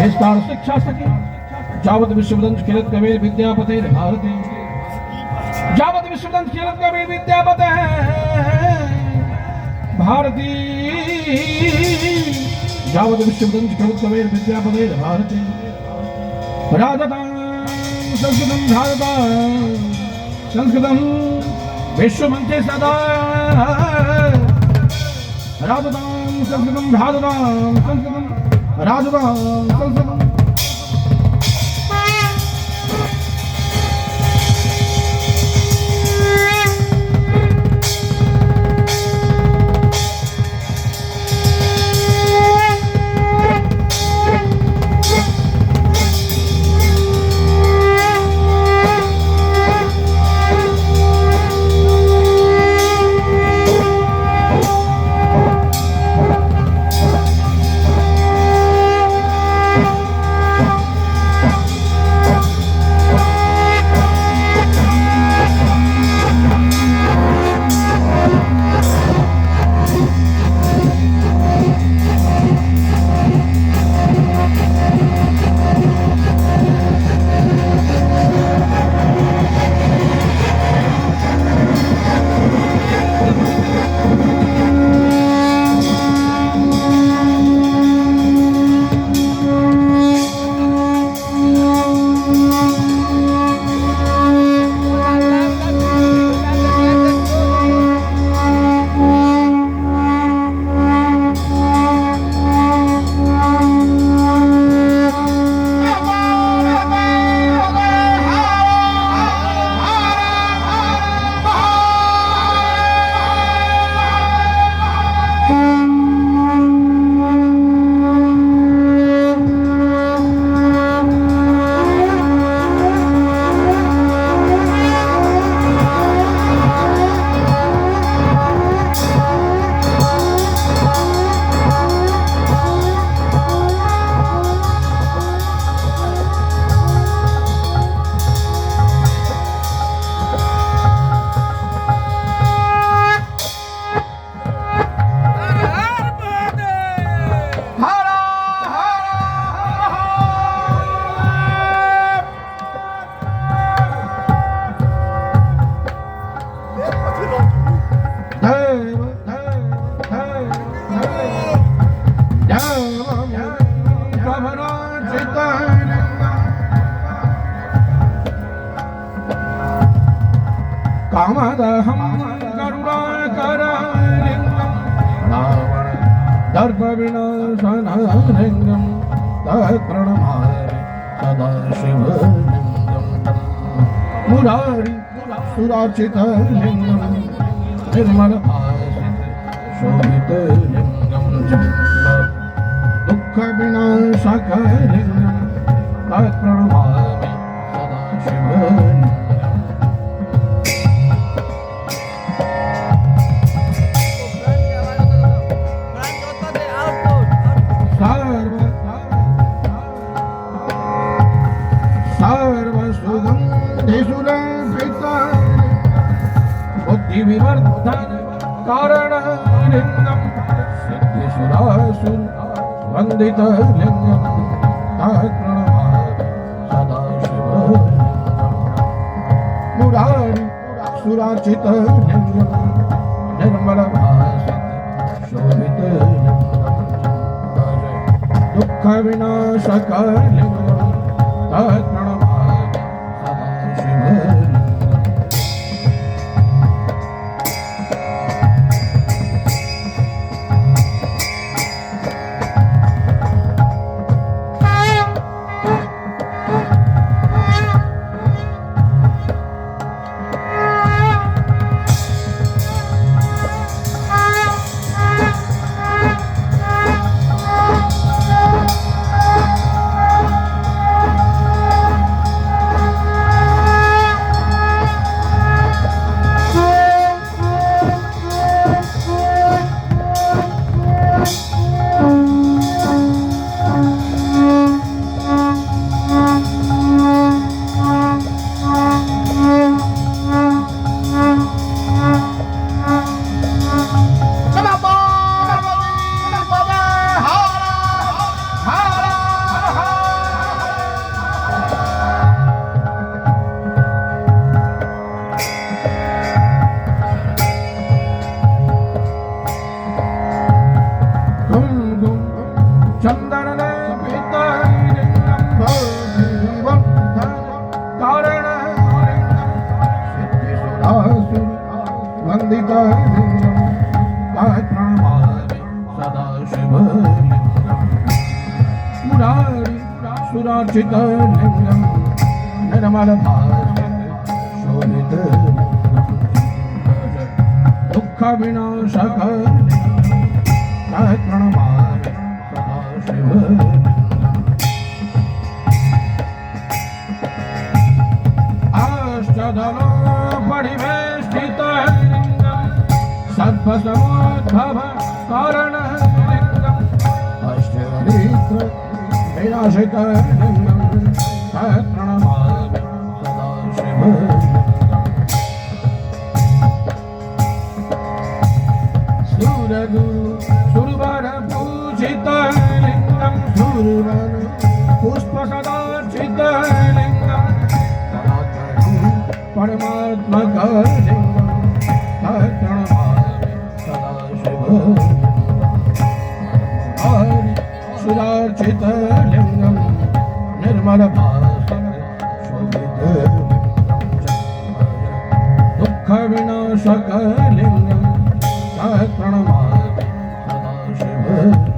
विस्तार शिक्षा सके जावत विश्ववदंत किरत कबीर विद्यापते भारते जावत विश्ववदंत किरत कबीर विद्यापते भारती जावत विश्ववदंत किरत कबीर विद्यापते भारते राजतां संस्कृतं भारतां संस्कृतं विश्वमंचे सदा राजतां संस्कृतं भारतां संस्कृतं राजतां संस्कृतं कामदहं करुणाकरलिङ्गं रावण दर्पविनाशनलिङ्गं तत्प्रणमामि सदा शिवलिङ्गं मुरारि सुरार्चितलिङ्गं निर्मलभासित शोभितलिङ्गं दुःखविनाशकलिङ्गं तत्प्रणमामि सदा शिवलिङ्गं बुद्धिविवर्धन कारणलिङ्गं सिद्धिसुरासुर वन्दितलिङ्गं तत्प्रणमामि सदा शिवलिङ्गं मुरारि सुरार्चितलिङ्गं निर्मलभासित शोभितलिङ्गं दुःखविनाशकलिङ्गं तत्प्रणमामि सदा शिवलिङ्गं सुरार्चित लिंगम निर्मल शोभित दुख विनाशक प्रणमामि सदाशिव अष्टदल परिवेष्टित सर्वसमोद्भव कारण अष्टदरिद्र विनाशित प्रणमामि सदाशिव सुरवर पूजित लिंगम सुरवर पुष्प सदार्चित लिंगम परमात्मक लिंगम प्रणमामि सदाशिव सुरार्चित लिंगम निर्मल शोभित दुख विनाशक लिंगम प्रणमामि सदाशिव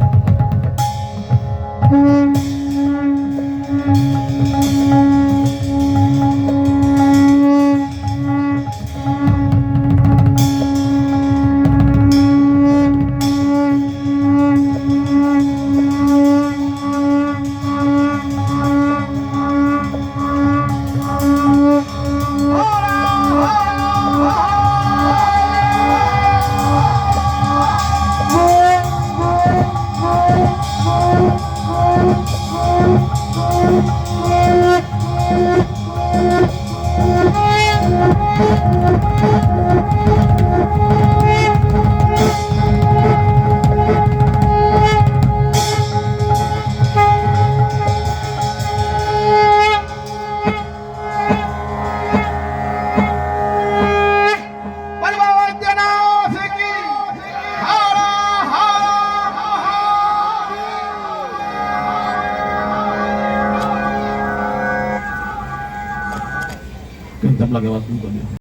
तबला के आवाज